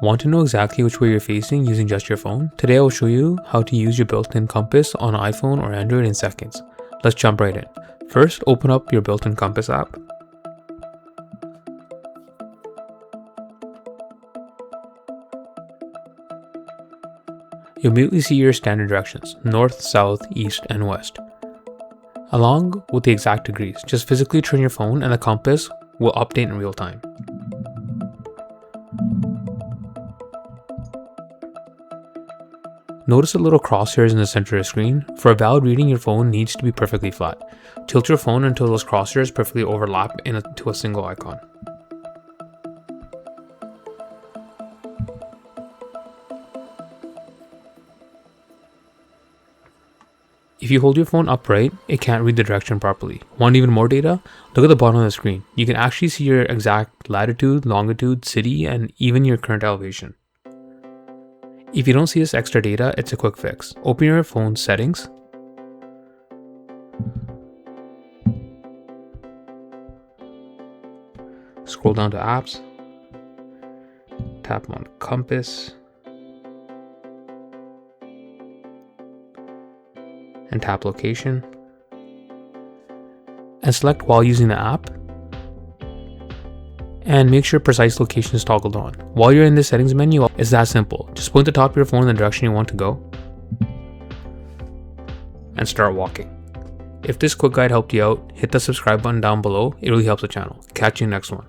Want to know exactly which way you're facing using just your phone? Today I will show you how to use your built-in compass on iPhone or Android in seconds. Let's jump right in. First, open up your built-in compass app. You'll immediately see your standard directions: north, south, east, and west, along with the exact degrees. Just physically turn your phone and the compass will update in real time. Notice the little crosshairs in the center of the screen. For a valid reading, your phone needs to be perfectly flat. Tilt your phone until those crosshairs perfectly overlap into a single icon. If you hold your phone upright, it can't read the direction properly. Want even more data? Look at the bottom of the screen. You can actually see your exact latitude, longitude, city, and even your current elevation. If you don't see this extra data, it's a quick fix. Open your phone's settings. Scroll down to apps. Tap on compass. And tap location. And select while using the app. And make sure precise location is toggled on. While you're in the settings menu, it's that simple. Just point the top of your phone in the direction you want to go and start walking. If this quick guide helped you out, hit the subscribe button down below. It really helps the channel. Catch you next one.